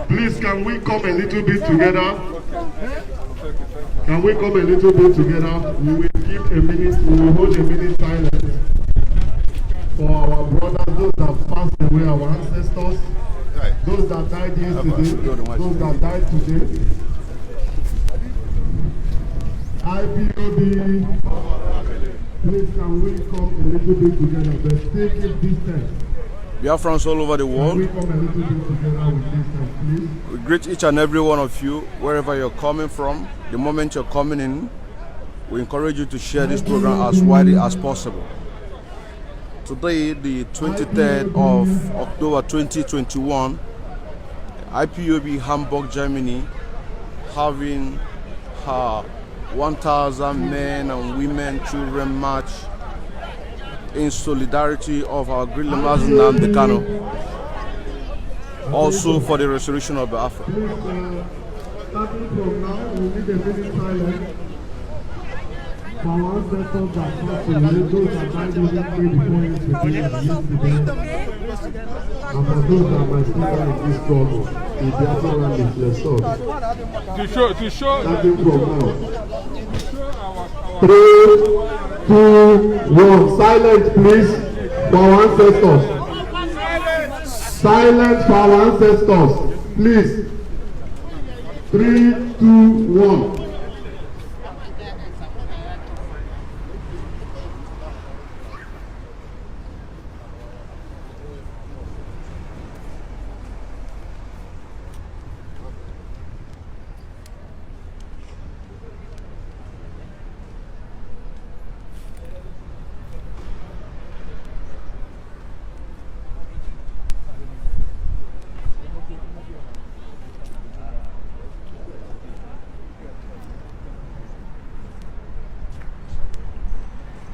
Please, can we come a little bit together? Can we come a little bit together? We will keep a minute, we will hold a minute silence for our brothers, those that passed away, our ancestors, those that died yesterday, those that died today. IPOB, please can we come a little bit together, but still keep distance. Biafrans all over the world, Can we come a little bit together with distance, please? we greet each and every one of you, wherever you're coming from. The moment you're coming in, we encourage you to share this program as widely as possible. Today, the 23rd of October 2021, IPOB Hamburg, Germany, having her 1,000 men and women children march in solidarity of our great leaders Nnamdi Kanu, also for the restoration of Biafra. Starting from now, we need a minute silence for our ancestors that passed away, those that died even before yesterday, and for those that might still die in this struggle. The Biafra land is restored. To show Starting from now. 3, 2, 1. Silence, please, for our ancestors. Silence for our ancestors, please. 3, 2, 1.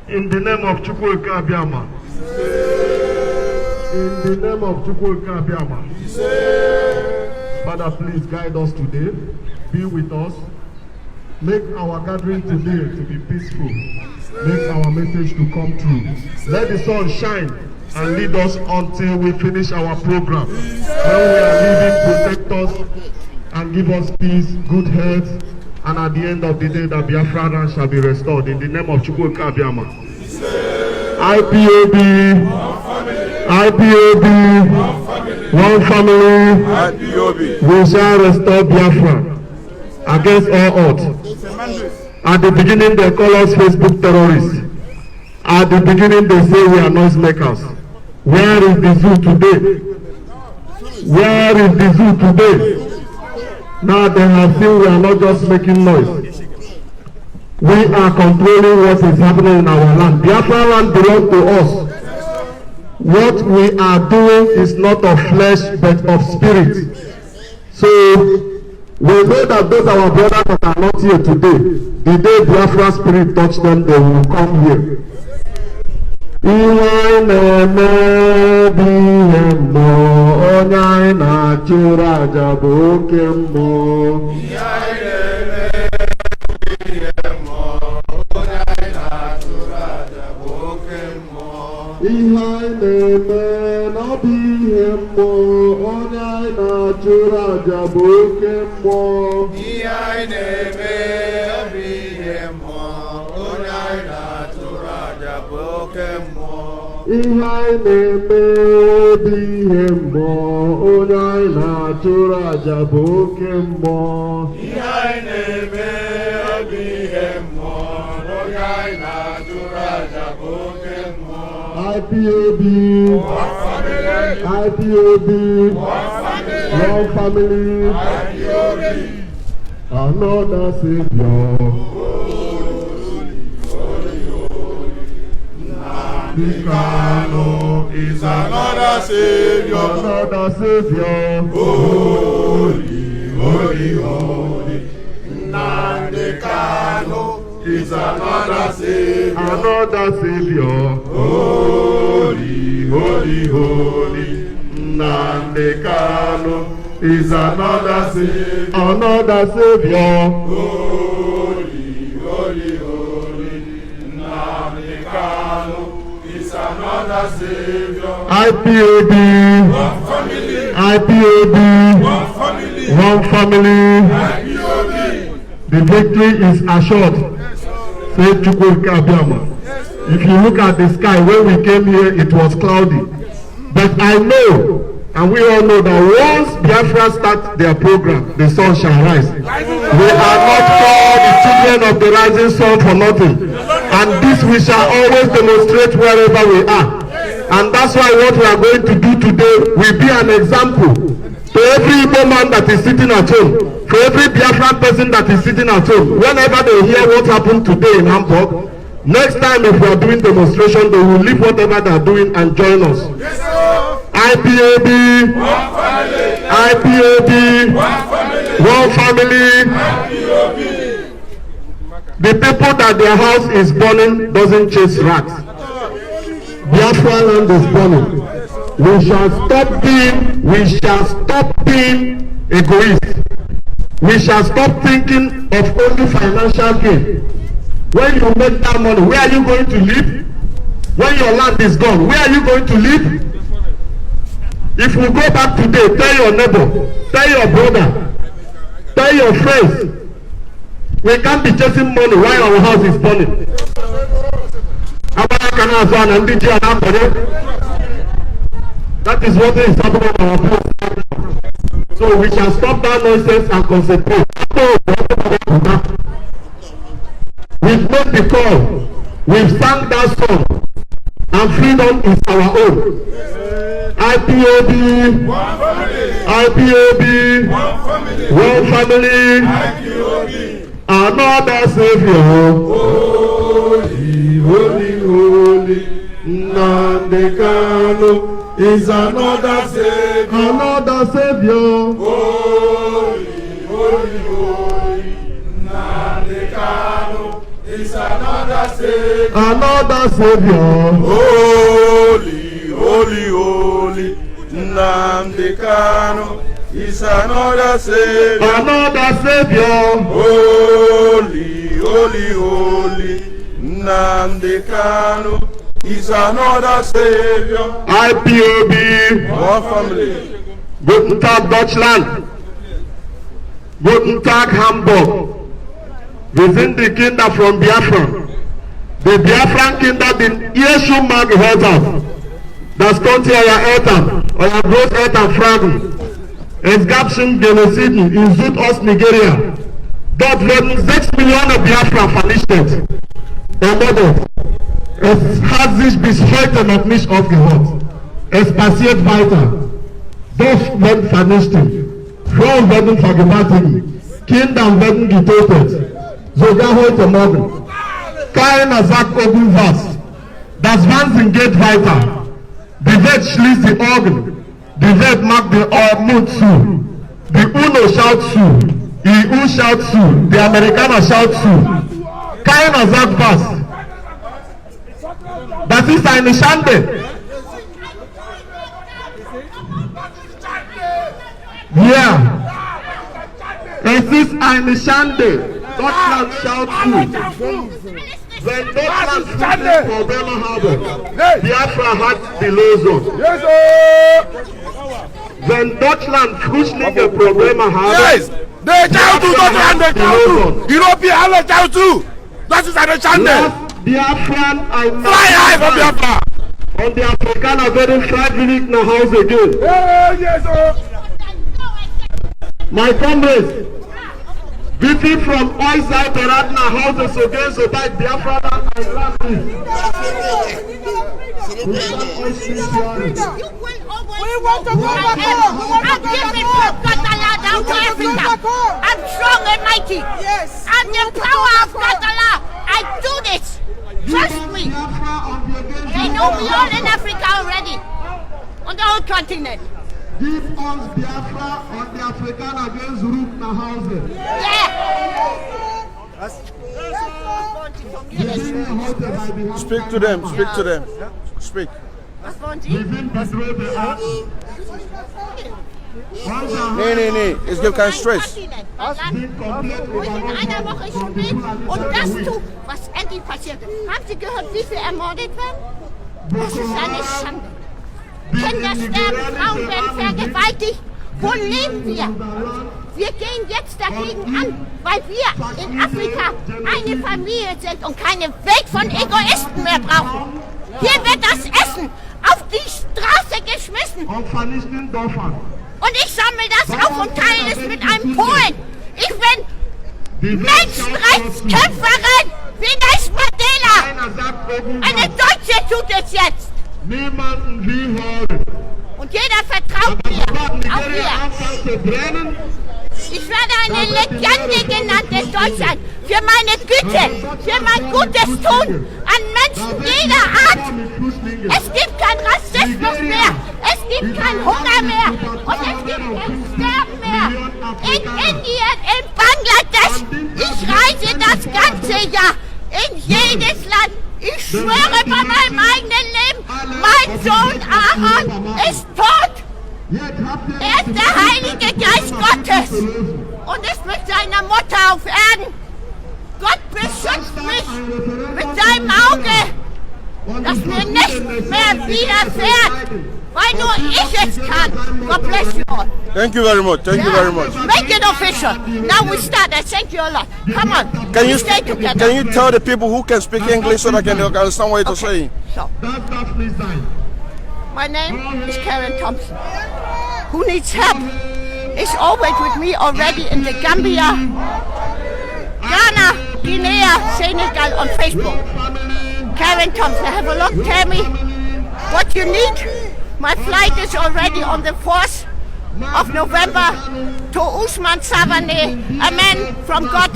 In the name of Chukwuka Abiyama. In the name of Chukwuka Abiyama. Father, please guide us today. Be with us. Make our gathering today to be peaceful. Make our message to come true. Let the sun shine and lead us until we finish our program. When we are leaving, protect us and give us peace, good health, and at the end of the day, the Biafra land shall be restored. In the name of Chukwuka Abiyama. IPOB, IPOB, one family, IPOB. We shall restore Biafra against all odds. At the beginning, they call us Facebook terrorists. At the beginning, they say we are noisemakers. Where is the zoo today? Where is the zoo today? Now they have seen we are not just making noise. We are controlling what is happening in our land. Biafra land belongs to us. What we are doing is not of flesh but of spirit. So we know that those our brothers that are not here today, the day Biafra spirit touch them, they will come here. Iwe na-eme ihe mmụọ, onye anyị na-achụrụ aja bụ oke mmụọ. Ihe anyị na-eme na ọ bụ ihe mmụọ, onye anyị na-achụrụ aja bụ oke mmụọ. Ihe anyị na-eme ọ bụ ihe mmụọ, onye anyị na-achụrụ aja bụ oke mmụọ. Ihe anyị na-eme bụ ihe mmụọ, onye anyị na-achụrụ aja bụ oke mmụọ. Ihe anyị na-eme ọ bụ ihe mmụọ, onye anyị na-achụrụ aja bụ oke mmụọ. IPOB, IPOB, one family, IPOB. Another Savior. Nnamdi Kanu is Another Savior. another Savior. Holy, holy, holy. Nnamdi Kanu. is another Savior. Another Savior. Holy, holy, holy. Nnamdi Kanu is another Savior. Another Savior. Holy, holy, holy. Nnamdi Kanu is another Savior. IPOB. One family. IPOB. One family. One family. IPOB. The victory is assured. Say Chukwuka Abiyama. If you look at the sky, when we came here, it was cloudy. But I know, and we all know that once Biafra start their program, the sun shall rise. We are not called the children of the rising sun for nothing. And this we shall always demonstrate wherever we are. And that's why what we are going to do today will be an example to every Igbo man that is sitting at home, for every Biafran person that is sitting at home. Whenever they hear what happened today in Hamburg, next time if we are doing demonstration, they will leave whatever they are doing and join us. Yes, sir. IPOB, One family. IPOB, One family. one family. IPOB. The people that their house is burning doesn't chase rats. Biafra land is burning. We shall stop being egoists. We shall stop thinking of only financial gain. When you make that money, where are you going to live? When your land is gone, where are you going to live? If we go back today, tell your neighbor, tell your brother, tell your friends, we can't be chasing money while our house is burning. That is what is happening on our place. So we shall stop that nonsense and concentrate. We've made the call. We've sang that song. And freedom is our own. IPOB. One family. IPOB. One family. One family. IPOB. Another Savior. Holy, holy, holy. Nnamdi Kanu Is another Savior. Another Savior. Holy, holy, holy. Nnamdi Kanu is another Savior. Another Savior. Holy, holy, holy. Nnamdi Kanu is another Savior. Another Savior. Holy, holy, holy. Nnamdi Kanu is another Savior. IPOB. One family. Guten Tag Deutschland. Guten Tag Hamburg. Wir sind die Kinder von Biafra. Die Biafran-Kinder, die ihr schon mal gehört habt. Das konnte euer Eltern, euer Großeltern fragen. Es gab schon Genoziden in Südost-Nigeria. Dort wurden 6 Millionen Biafra vernichtet. Ermordet. Es hat sich bis heute noch nicht aufgehört. Es passiert weiter. Dorf werden vernichtet. Frauen werden vergewaltigt. Kinder werden getötet. Sogar heute Morgen. Keiner sagt irgendwas. Das Wahnsinn geht weiter. Die Welt schließt die Augen. Die Welt macht den Mund zu. Die UNO schaut zu. Die EU schaut zu. Die Amerikaner schaut zu. Keiner sagt was. Das ist eine Schande. Ja. Es ist eine Schande. Deutschland schaut zu. Wenn Deutschland Probleme habe, Biafra hat die Lösung. Wenn Deutschland Flüchtlinge-Probleme habe, they shout to Deutschland, they shout to European, alle shout to. Das ist eine Schande. Biafran ein Fly high for Biafra. Und die Afrikaner werden freiwillig nach Hause gehen. My comrades, wie viel von euch seid bereit nach Hause zu gehen, sobald Biafra ein Land ist? We want to go back home. I'm giving Katala down to Africa. I'm strong and mighty. Yes. I'm the power of Katala. I do this. Trust me. They know we are in Africa already. On the whole continent. Give us Biafra on the African against Root nach Hause. Yeah. Yes, sir. Speak to them. Speak to them. Speak. Was wollen Sie? Nee. Es gibt keinen Stress. Wo ich in einer Woche spiele und das tue, was endlich passiert. Haben Sie gehört, wie viele ermordet werden? Das ist eine Schande. Kinder sterben, Frauen werden vergewaltigt. Wo leben wir? Wir gehen jetzt dagegen an, weil wir in Afrika eine Familie sind und keine Welt von Egoisten mehr brauchen. Hier wird das Essen auf die Straße geschmissen. Und ich sammle das auf und teile es mit einem Polen. Ich bin Menschenrechtskämpferin wie Nelson Mandela. Eine Deutsche tut es jetzt. Und jeder vertraut mir, auch hier. Ich werde eine Legende genannt in Deutschland für meine Güte, für mein gutes Tun an Menschen jeder Art. Es gibt keinen Rassismus mehr, es gibt keinen Hunger mehr und es gibt kein Sterben mehr. In Indien, in Bangladesch, ich reise das ganze Jahr in jedes Land. Ich schwöre bei meinem eigenen Leben, mein Sohn Aaron ist tot. Er ist der Heilige Geist Gottes und ist mit seiner Mutter auf Erden. Gott beschützt mich mit seinem Auge, dass mir nichts mehr widerfährt, weil nur ich es kann. God bless you all. Thank you very much. Thank you very much. Make it official. Now we start. I thank you a lot. Come on. Can you stay together? can you tell the people who can speak English so they can understand what you're saying? So, my name is Karen Thompson. Who needs help is always with me already in the Gambia, Ghana, Guinea, Senegal on Facebook. Karen Thompson, have a look, tell me what you need. My flight is already on the 4th of November to Usman Savane, a man from God,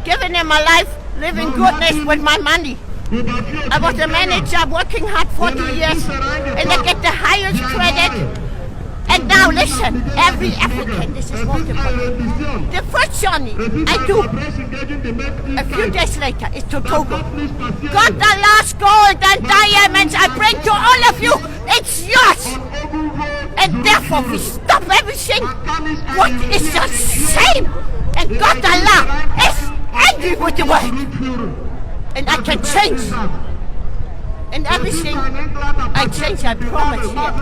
giving him a life, living goodness with my money. I was a manager working hard 40 years and I get the highest credit. And now listen, every African, this is most important. The first journey I do a few days later is to Togo. Got the last gold and diamonds I bring to all of you. It's yours. And therefore we stop everything. What is the same? And God Allah is angry with the world. And I can change. And everything I change, I promise here.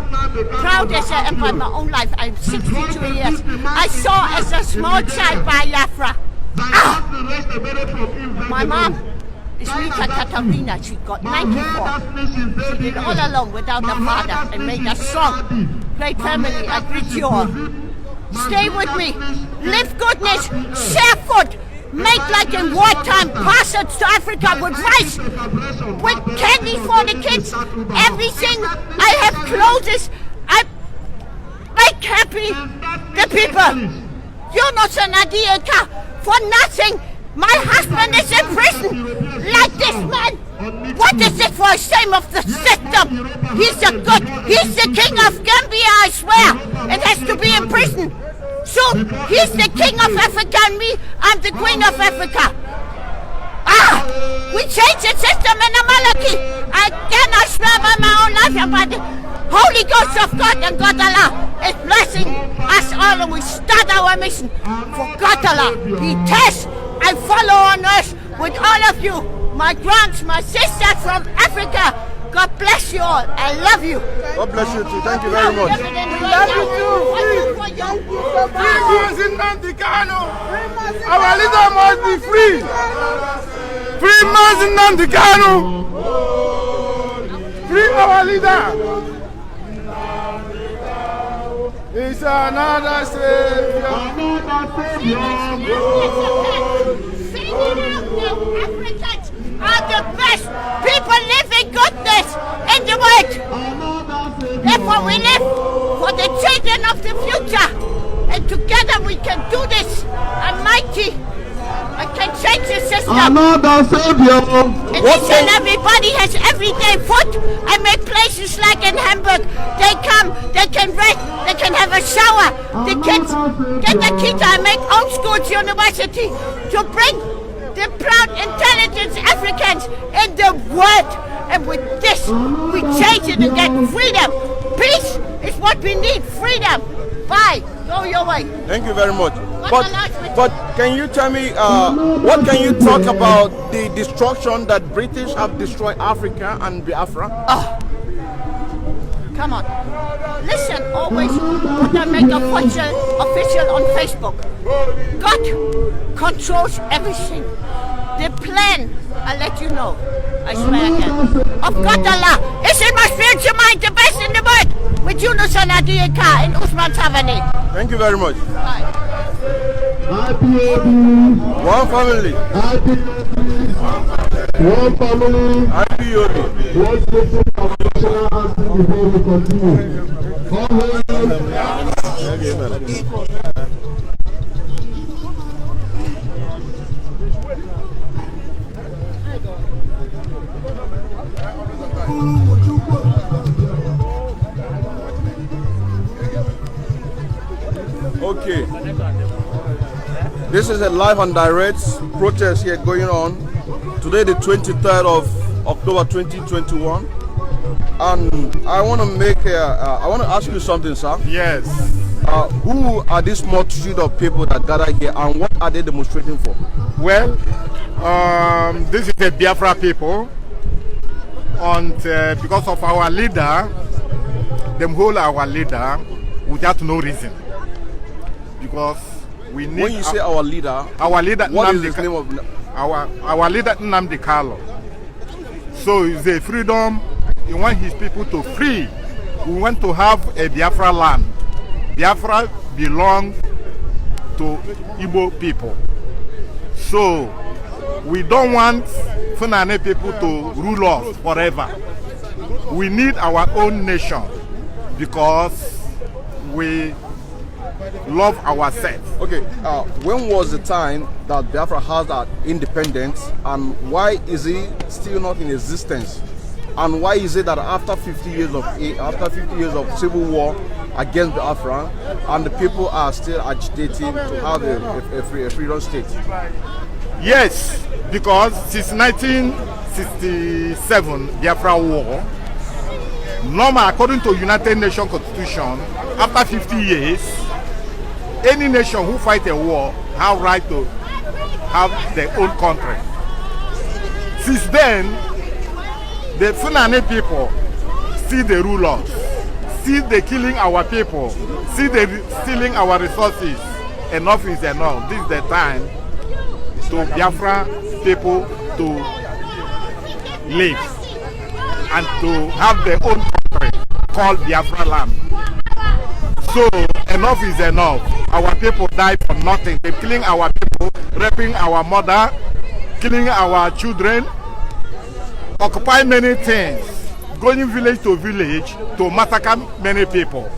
Proud as I am by my own life, I'm 62 years. I saw as a small child Biafra. My mom is Rita Katarina. She got 94. She did all alone without a father and made us strong. Great family, I greet you all. Stay with me. Live goodness, share food. Make like in wartime, parcels to Africa with rice, with candy for the kids, everything. I have clothes. I make happy the people. Yunus and Adieka, for nothing. My husband is in prison, like this man. What is it for a shame of the system? He's the king of Gambia, I swear. It has to be in prison. So he's the king of Africa and me, I'm the queen of Africa. We changed the system in Amalaki. I cannot swear by my own life and by the Holy Ghost of God, and God Allah is blessing us all, and we start our mission for God Allah. He tests and follow on us with all of you, my grands, my sisters from Africa. God bless you all. I love you. God bless you too. Thank you very much. Free Nnamdi Kanu. Our leader must be free. Free Nnamdi Kanu. Free our leader. It's another savior. Africans are the best people living goodness in the world. Therefore we live for the children of the future. And together we can do this. I'm mighty. I can change the system. Another savior. And each and everybody has everyday food. I make places like in Hamburg. They come, they can rest, they can have a shower. The kids get the kita. I make old schools, university to bring the proud intelligence Africans in the world. And with this, we change it and get freedom. Peace is what we need. Freedom. Bye. Go your way. Thank you very much. But can you tell me, what can you talk about the destruction that British have destroyed Africa and Biafra? Oh, come on. Listen, always when I make a picture official on Facebook. God controls everything. The plan, I'll let you know. I swear again. Of God Allah is in my spiritual mind the best in the world. With Yunus and Adiyaka and Usman Tavani. Thank you very much. Bye. One family. One family. Happy Yodi. One station of national anthem before we continue. Okay. This is a live and direct protest here going on today, the 23rd of October 2021. And I want to ask you something, sir. Yes. Who are this multitude of people that gather here, and what are they demonstrating for? Well, this is the Biafra people, and because of our leader, them hold our leader without no reason. Because we need. When you say our leader, what is the name of our leader? Nnamdi Kanu. So it's a freedom. He wants his people to free. We want to have a Biafra land. Biafra belongs to Igbo people. So we don't want Fulani people to rule us forever. We need our own nation because we love ourselves. Okay, when was the time that Biafra has that independence, and why is it still not in existence? And why is it that after 50 years of civil war against Biafra, and the people are still agitating to have a freedom state? Yes, because since 1967 Biafra war, normal according to United Nations Constitution, after 50 years, any nation who fight a war have right to have their own country. Since then, the Fulani people see the rulers, see the killing our people, see the stealing our resources. Enough is enough. This is the time to Biafra people to live and to have their own country called Biafra land. So enough is enough. Our people die for nothing. They're killing our people, raping our mother, killing our children, occupy many things, going village to village to massacre many people.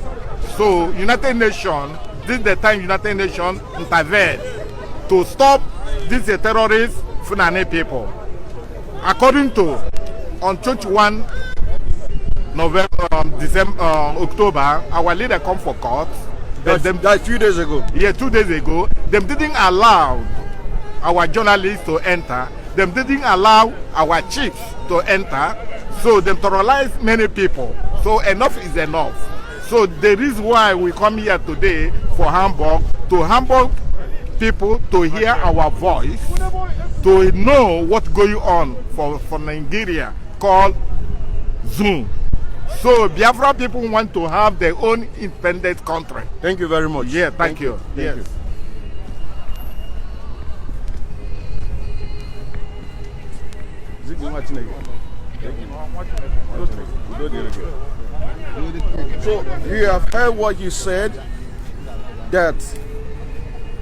So United Nations, this is the time United Nations intervened to stop these terrorist Fulani people. According to on 21 October, our leader come for court. That's 2 days ago. Yeah, 2 days ago. Them didn't allow our journalists to enter. Them didn't allow our chiefs to enter. So them terrorized many people. So enough is enough. So the reason why we come here today for Hamburg, to Hamburg people to hear our voice, to know what's going on for Nigeria called Zoom. So Biafra people want to have their own independent country. Thank you very much. Yeah, thank you. Thank you. So you have heard what you said, that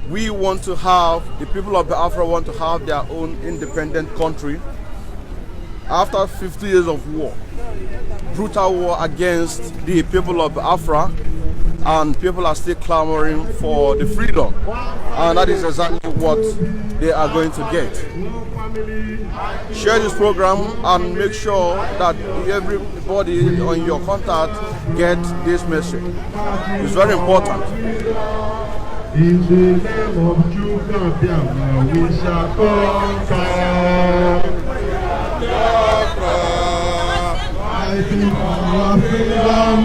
we want to have, the people of Biafra want to have their own independent country after 50 years of war, brutal war against the people of Biafra, and people are still clamoring for the freedom, and that is exactly what they are going to get. Share this program and make sure that everybody on your contact gets this message. It's very important. In the name of Chukwuabiama, we shall conquer. Fighting for our freedom.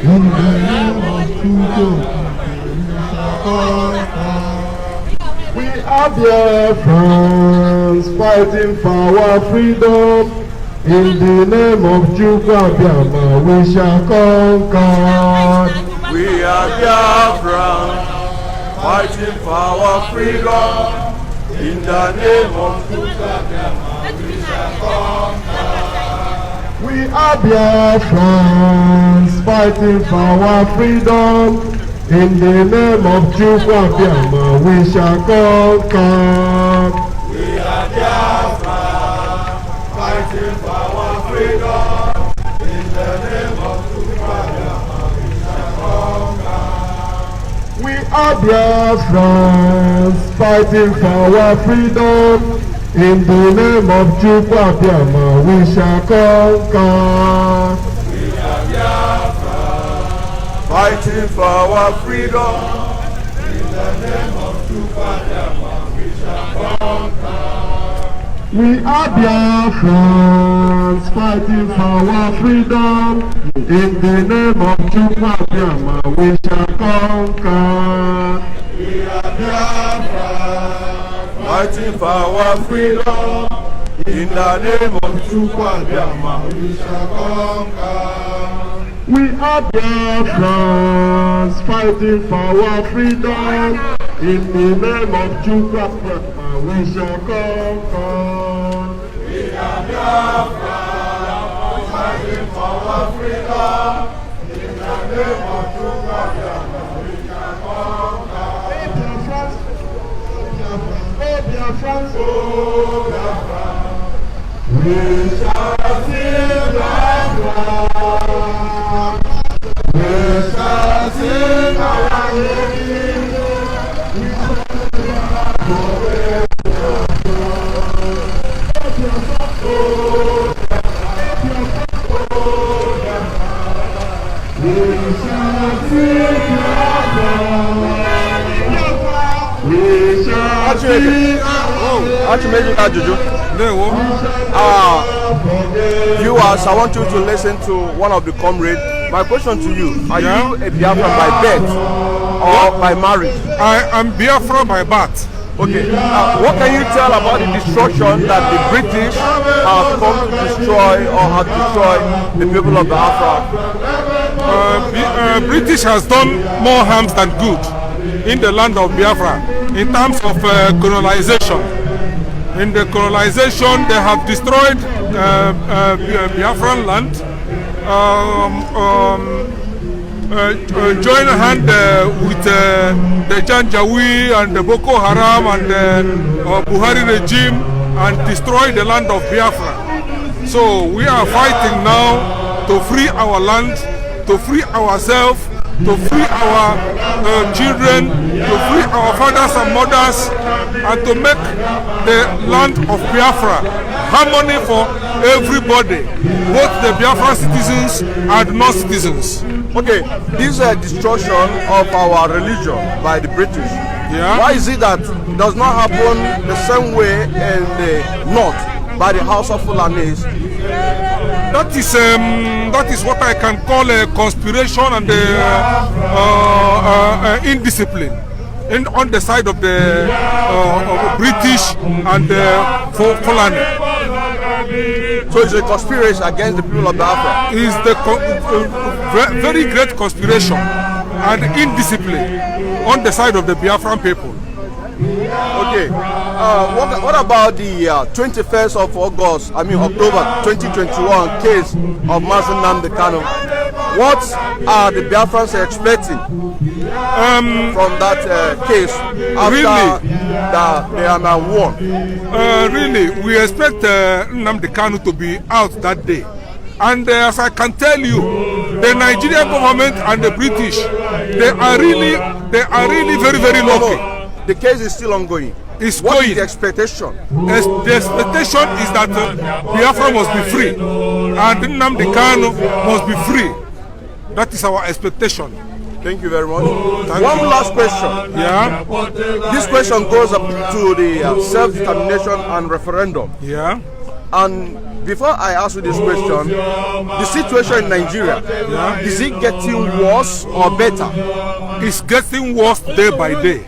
In the name of Chukwuabiama, we shall conquer. We are Biafrans fighting for our freedom. In the name of Chukwuabiama, we shall conquer. We are Biafrans fighting for our freedom. In the name of Chukwuabiama, we shall conquer. We are Biafrans fighting for our freedom. In the name of Chukwuabiama, we shall conquer. We are Biafrans fighting for our freedom. In the name of Chukwuabiama, we shall conquer. We are Biafrans fighting for our freedom. In the name of Chukwuabiama, we shall conquer. We are Biafrans fighting for our freedom. In the name of Chukwuabiama, we shall conquer. We are Biafrans fighting for our freedom. In the name of Chukwuabiama, we shall conquer. We are Biafrans fighting for our freedom. In the name of Chukwuabiama, we shall conquer. We are Biafrans fighting for our freedom. In the name of Chukwuabiama, we shall conquer. We are Biafrans fighting for our freedom. In the name of Chukwuabiama, we shall conquer. Biafrans, Oh Biafra, we shall see Biafra. We shall sing our name. Viewers, I want you to listen to one of the comrades. My question to you, are you a Biafra by birth or by marriage? I am Biafra by birth. Okay, what can you tell about the destruction that the British have come to destroy or have destroyed the people of Biafra? British has done more harms than good in the land of Biafra in terms of colonization. In the colonization, they have destroyed Biafran land, join hand with the Janjaweed and the Boko Haram and the Buhari regime and destroy the land of Biafra. So we are fighting now to free our land, to free ourselves, to free our children, to free our fathers and mothers, and to make the land of Biafra harmony for everybody, both the Biafra citizens and non-citizens. Okay, this destruction of our religion by the British, why is it that it does not happen the same way in the north by the House of Fulanis? That is what I can call a conspiration and indiscipline on the side of the British and Fulani. So it's a conspiracy against the people of Biafra. It's the very great conspiration and indiscipline on the side of the Biafran people. Okay. What about the 21st of August, October 2021 case of Mazi Nnamdi Kanu? What are the Biafrans expecting from that case after they are won? Really, we expect Nnamdi Kanu to be out that day. And as I can tell you, the Nigerian government and the British, they are really very, very lucky. The case is still ongoing. What is the expectation? The expectation is that Biafra must be free and Nnamdi Kanu must be free. That is our expectation. Thank you very much. One last question. Yeah. This question goes up to the self-determination and referendum. Yeah. And before I ask you this question, the situation in Nigeria, is it getting worse or better? It's getting worse day by day.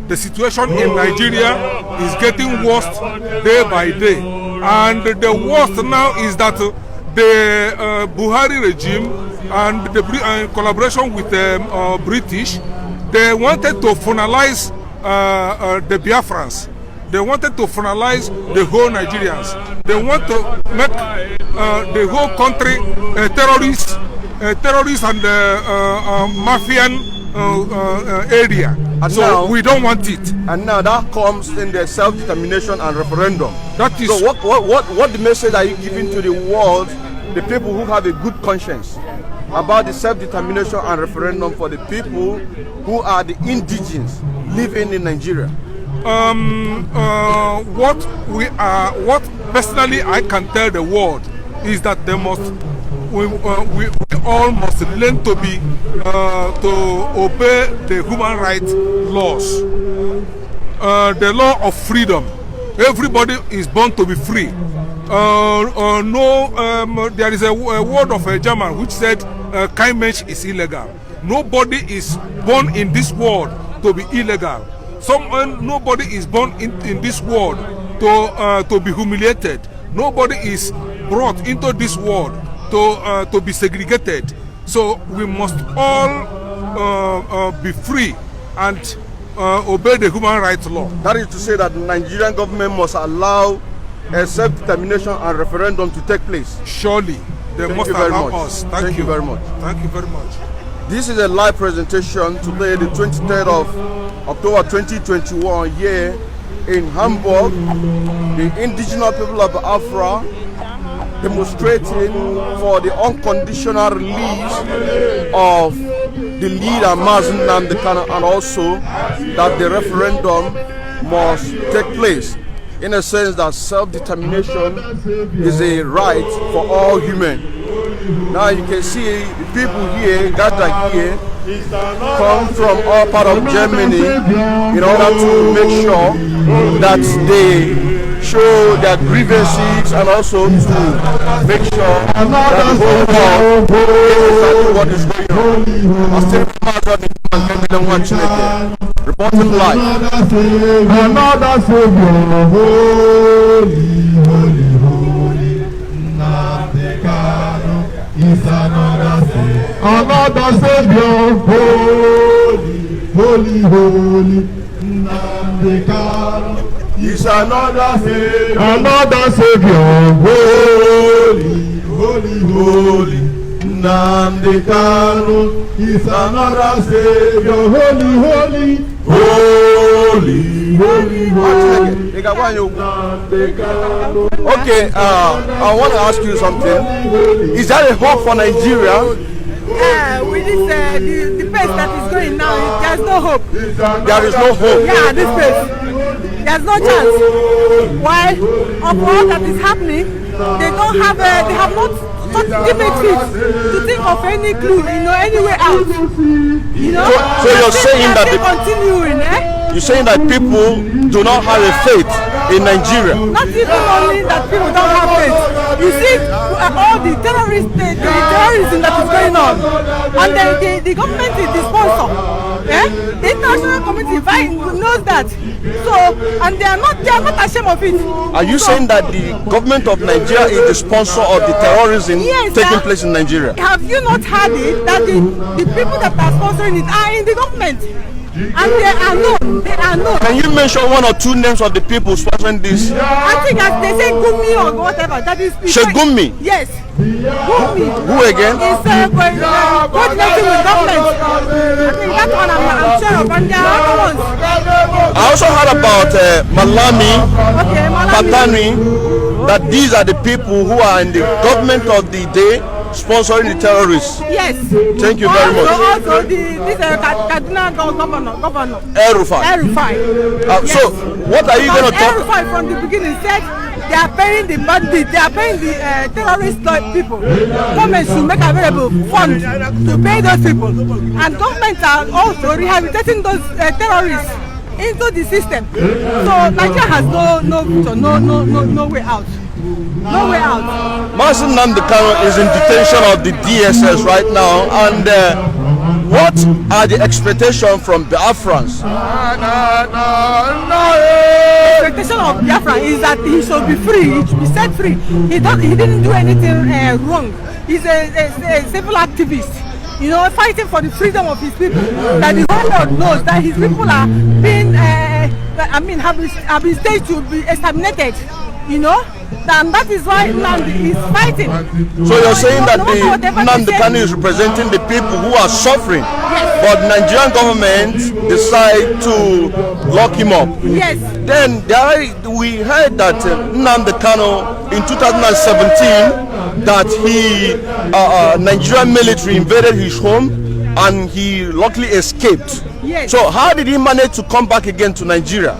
The situation in Nigeria is getting worse day by day. And the worst now is that the Buhari regime and the collaboration with the British, they wanted to finalize the Biafrans. They wanted to finalize the whole Nigerians. They want to make the whole country terrorist and mafian area. And so now, we don't want it. And now that comes in the self-determination and referendum. That is. So what the message are you giving to the world, the people who have a good conscience, about the self-determination and referendum for the people who are the indigenes living in Nigeria? What personally I can tell the world is that they must, we all must learn to be to obey the human rights laws, the law of freedom. Everybody is born to be free. There is a word of a German which said kein Mensch is illegal. Nobody is born in this world to be illegal. Nobody is born in this world to be humiliated. Nobody is brought into this world to be segregated. So we must all be free and obey the human rights law. That is to say that the Nigerian government must allow a self-determination and referendum to take place. Surely, they must allow us. Thank you very much. Thank you very much. This is a live presentation today, the 23rd of October 2021, here in Hamburg. The indigenous people of Biafra demonstrating for the unconditional release of the leader Mazi Nnamdi Kanu, and also that the referendum must take place, in a sense that self-determination is a right for all human. Now you can see the people here gathered here come from all part of Germany in order to make sure that they show their grievances, and also to make sure that the whole world knows what is going on. I still reporting live. Another Savior, holy, holy, holy, Nnamdi Kanu is another Savior. Another Savior, holy, holy, holy, Nnamdi Kanu is another Savior. Another Savior, holy, holy, holy, Nnamdi Kanu is another Savior. Holy, holy, holy, holy, holy. Okay, I want to ask you something. Is there a hope for Nigeria? With this, the pace that is going now, there's no hope. There is no hope. Yeah, this pace. There's no chance. Why? Of all that is happening, they don't have, they have not given feet to think of any clue, any way out. So you're saying that continuing, you're saying that people do not have a faith in Nigeria? Not even only that people don't have faith. You see, all the terrorism that is going on, and the government is the sponsor. The international community knows that. So, and they are not ashamed of it. Are you saying that the government of Nigeria is the sponsor of the terrorism taking place in Nigeria? Have you not heard it that the people that are sponsoring it are in the government? And they are known. Can you mention one or two names of the people sponsoring this? I think as they say Gumi or whatever. That is Shegumi? Yes. Gumi. Who again? It's coordinating with government. I think that one I'm sure of. And there are other ones. I also heard about Malami, Patani, that these are the people who are in the government of the day sponsoring the terrorists. Yes. Thank you very much. Also this Kaduna governor. El Rufai. El Rufai. So what are you going to talk? El Rufai from the beginning said they are paying the bandits, they are paying the terrorist people. Government should make available funds to pay those people, and governments are also rehabilitating those terrorists into the system. So Nigeria has no future, no way out. No way out. Mazi Nnamdi Kanu is in detention of the DSS right now, and what are the expectations from Biafrans? The expectation of Biafra is that he should be free, he should be set free. He didn't do anything wrong. He's a civil activist, you know, fighting for the freedom of his people. That the whole world knows that his people are being, have been staged to be exterminated, you know. And that is why Nnamdi is fighting. So you're saying that the Nnamdi Kanu is representing the people who are suffering, yes, but Nigerian government decide to lock him up. Yes. Then we heard that Nnamdi Kanu in 2017 that Nigerian military invaded his home and he luckily escaped. Yes. So how did he manage to come back again to Nigeria?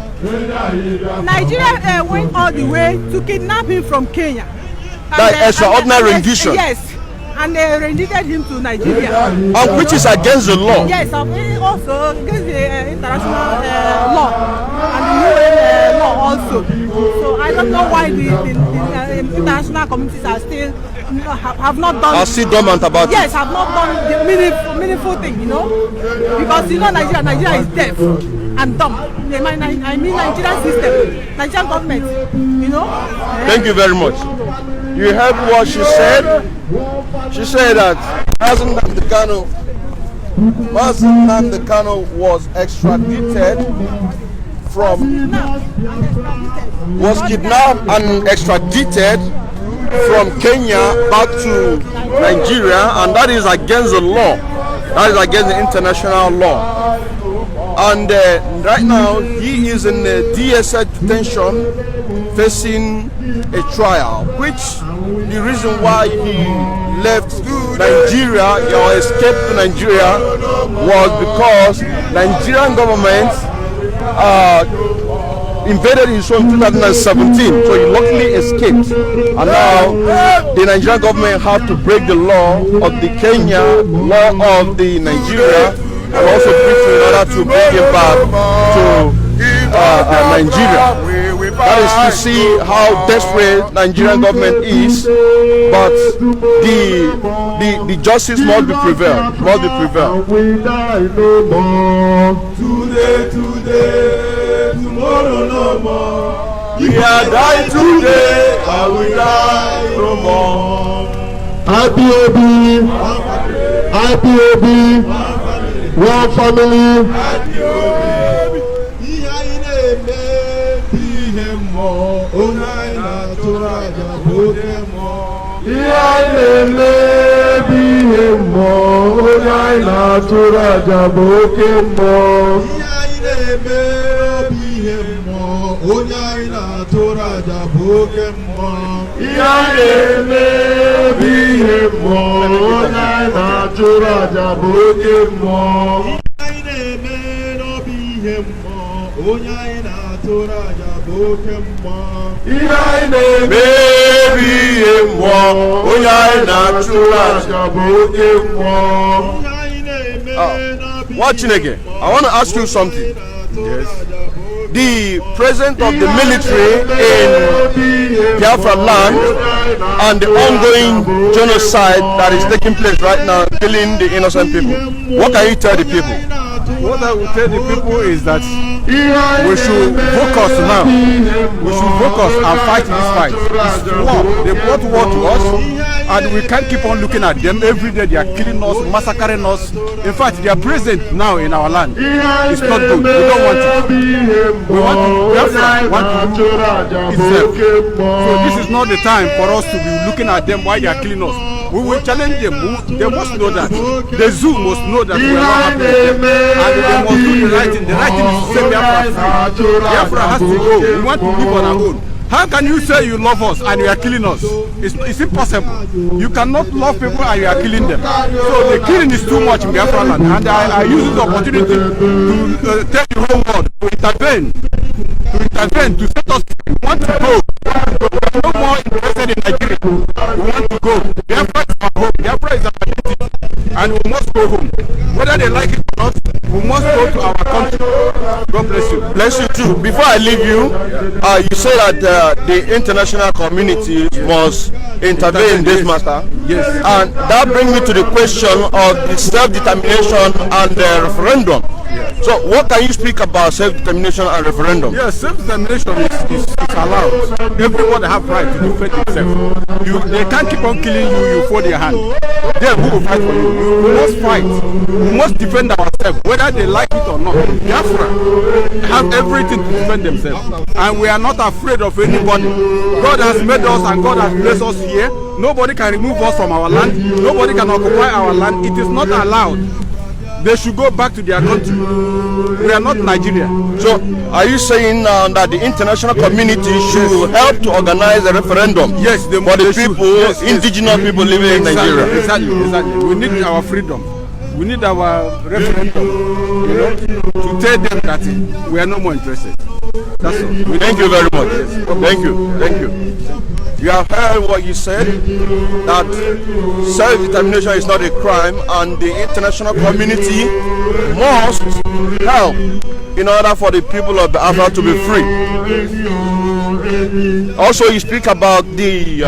Nigeria went all the way to kidnap him from Kenya. That extraordinary rendition. Yes, and they rendited him to Nigeria. And which is against the law. Yes, also against the international law and the UN law also. So I don't know why the international communities are still have not done. Are still dormant about it. Yes, have not done the meaningful thing, you know, because you know Nigeria is deaf and dumb. I mean Nigerian system, Nigerian government, you know. Thank you very much. You heard what she said? She said that Mazi Nnamdi Kanu was extradited was kidnapped and extradited from Kenya back to Nigeria, and that is against the law. That is against the international law. And right now he is in the DSS detention facing a trial, which the reason why he left Nigeria or escaped to Nigeria was because Nigerian government invaded his home in 2017, so he luckily escaped. And now the Nigerian government had to break the law of the Kenya law of the Nigeria and also Britain in order to bring him back to Nigeria. That is to see how desperate Nigerian government is, but the justice must be prevailed. Must be prevailed. Today, tomorrow no more. We are dying today, and we die no more. IPOB, one family. Watching again, I want to ask you something. Yes. The president of the military in Biafra land and the ongoing genocide that is taking place right now, killing the innocent people. What can you tell the people? What I will tell the people is that we should focus now. We should focus and fight this fight. It's war. They brought war to us, and we can't keep on looking at them every day. They are killing us, massacring us. In fact, they are present now in our land. It's not good. We don't want it. We want to itself. So this is not the time for us to be looking at them while they are killing us. We will challenge them. They must know that. The zoo must know that we are not happy with them. And they must do the right thing. The right thing is to set Biafra free. Biafra has to go. We want to live on our own. How can you say you love us and you are killing us? It's impossible. You cannot love people and you are killing them. So the killing is too much in Biafra land. And I use this opportunity to tell the whole world to intervene, to set us free. We want to go. We're no more interested in Nigeria. We want to go. Biafra is our home. Biafra is our identity. And we must go home. Whether they like it or not, we must go to our country. God bless you. Bless you too. Before I leave you, you say that the international community must intervene in this matter. Yes. And that brings me to the question of the self-determination and the referendum. Yes. So what can you speak about self-determination and referendum? Yes, self-determination is allowed. Everybody have right to defend himself. They can't keep on killing you, you fold your hand. Then who will fight for you? We must fight. We must defend ourselves, whether they like it or not. Biafra have everything to defend themselves. And we are not afraid of anybody. God has made us and God has placed us here. Nobody can remove us from our land. Nobody can occupy our land. It is not allowed. They should go back to their country. We are not Nigeria. So, are you saying that the international community should help to organize a referendum? Yes, for the people, indigenous people living in Nigeria. Exactly. We need our freedom. We need our referendum, to tell them that we are no more interested. That's all. Thank you very much. Yes. Thank you. You have heard what you said, that self-determination is not a crime and the international community must help in order for the people of Biafra to be free. Also, you spoke about the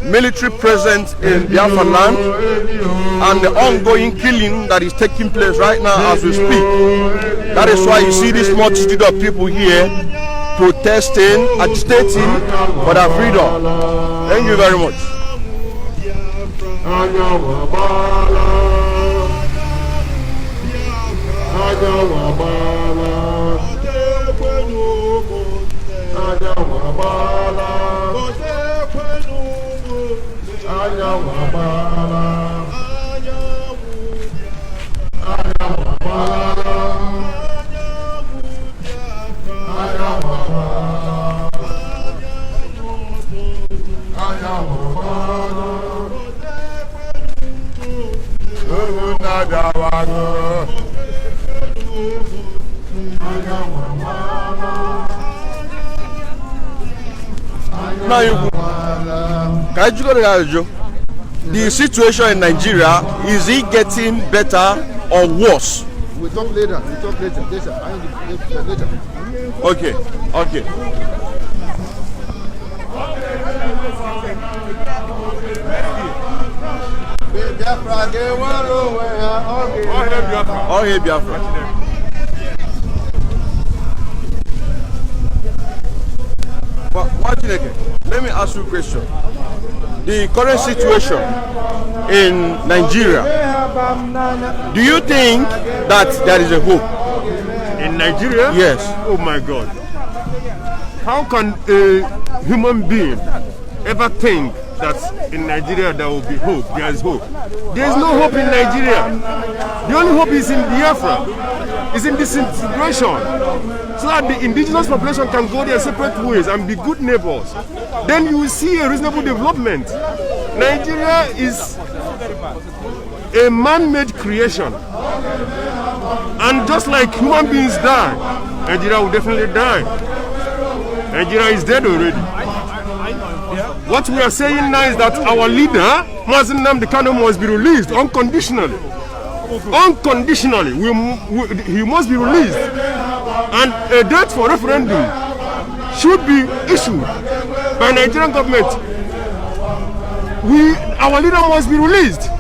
military presence in Biafra land and the ongoing killing that is taking place right now as we speak. That is why you see this multitude of people here protesting, agitating for their freedom. Thank you very much. The situation in Nigeria, is it getting better or worse? We'll talk later. Okay. All hail Biafra. But watch it again. Let me ask you a question. The current situation in Nigeria, do you think that there is a hope? In Nigeria? Yes. Oh my God. How can a human being ever think that in Nigeria there will be hope? There is hope. There is no hope in Nigeria. The only hope is in Biafra. It's in this situation. So that the indigenous population can go their separate ways and be good neighbors. Then you will see a reasonable development. Nigeria is a man-made creation. And just like human beings die, Nigeria will definitely die. Nigeria is dead already. What we are saying now is that our leader, Mazi Nnamdi Kanu, must be released unconditionally. Unconditionally, he must be released. And a date for referendum should be issued by Nigerian government. Our leader must be released.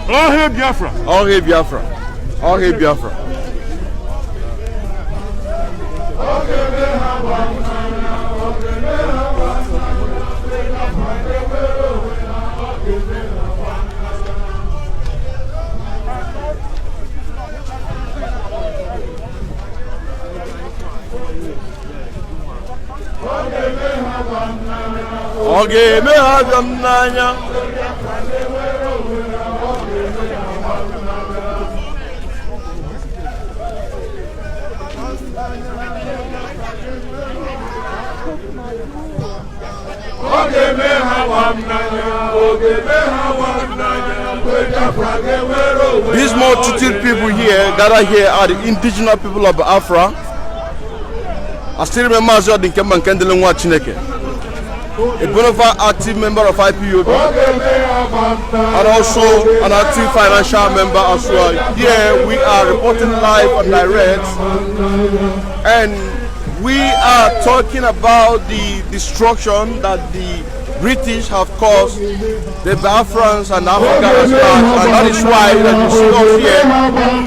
All hail Biafra. All hail Biafra. All hail Biafra. Okay, me have them nanya. These multitude people here gather here are the indigenous people of Biafra. I still remember Mazi Odinke Mankendele Nwa Chineke, a bona fide active member of IPOB, and also an active financial member as well. Here we are reporting live and direct, and we are talking about the destruction that the British have caused the Biafrans and Africa as well, and that is why that you see us here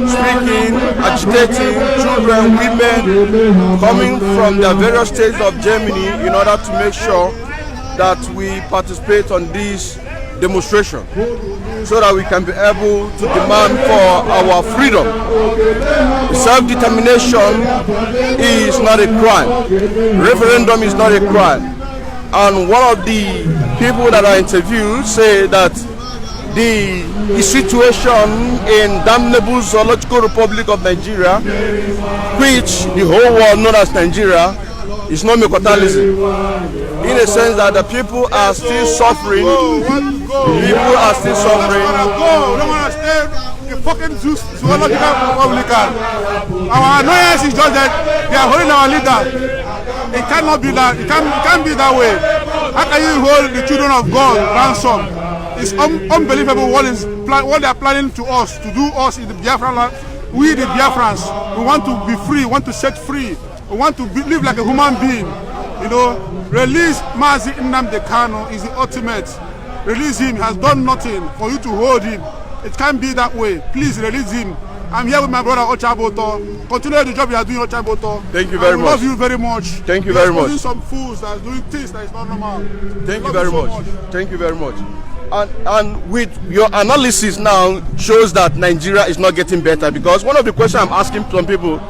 speaking, agitating, children, women coming from the various states of Germany in order to make sure that we participate on this demonstration so that we can be able to demand for our freedom. Self-determination is not a crime. Referendum is not a crime. And one of the people that I interviewed say that the situation in damnable Zoological Republic of Nigeria, which the whole world knows as Nigeria, is not Mekotalism. In a sense that the people are still suffering. People are still suffering. The fucking Zoological Republic. Our annoyance is just that they are holding our leader. It cannot be that. It can't be that way. How can you hold the children of God ransom? It's unbelievable what they are planning to us, to do us in the Biafran land. We the Biafrans, we want to be free, we want to set free, we want to live like a human being. You know, release Mazi Nnamdi Kanu is the ultimate. Release him. He has done nothing for you to hold him. It can't be that way. Please release him. I'm here with my brother Ochaboto. Continue the job you are doing, Ochaboto. Thank you very much. I love you very much. Thank you very much. Some fools that are doing things that is not normal. Thank you very much. Thank you very much. And with your analysis now shows that Nigeria is not getting better, because one of the questions I'm asking some people,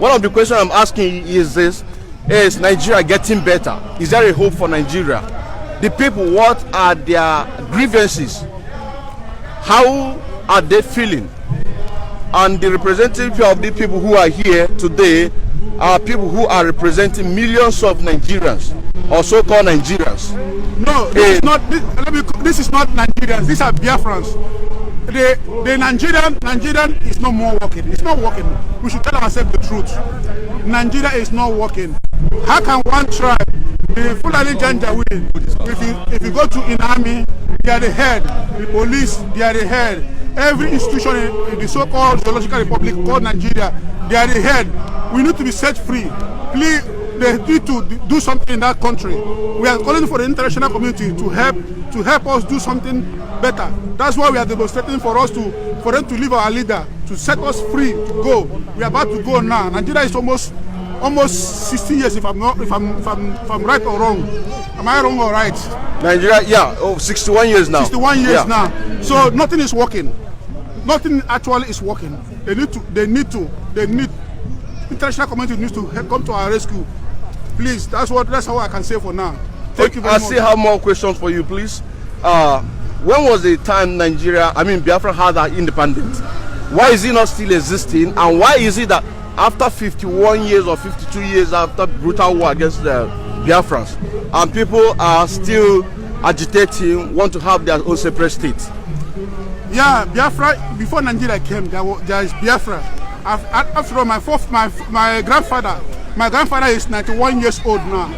is this: is Nigeria getting better? Is there a hope for Nigeria? The people, what are their grievances? How are they feeling? And the representative of the people who are here today are people who are representing millions of Nigerians, or so-called Nigerians. No, this is not. This is not Nigerians. These are Biafrans. The Nigerian is no more working. It's not working. We should tell ourselves the truth. Nigeria is not working. How can one tribe, the Fulani Janjaweed, if you go to in army, they are the head. The police, they are the head. Every institution in the so-called Zoological Republic called Nigeria, they are the head. We need to be set free. Please, they need to do something in that country. We are calling for the international community to help us do something better. That's why we are demonstrating for them to leave our leader, to set us free, to go. We are about to go now. Nigeria is almost 60 years, if I'm right or wrong. Am I wrong or right? Nigeria, yeah, 61 years now. 61 years now. So nothing is working. Nothing actually is working. They need international community needs to come to our rescue. Please, that's how I can say for now. Thank you very much. I still have more questions for you, please. When was the time Biafra had our independence? Why is it not still existing? And why is it that after 51 years or 52 years after brutal war against the Biafrans, and people are still agitating, want to have their own separate state? Yeah, Biafra, before Nigeria came, there is Biafra. After all, my grandfather is 91 years old now.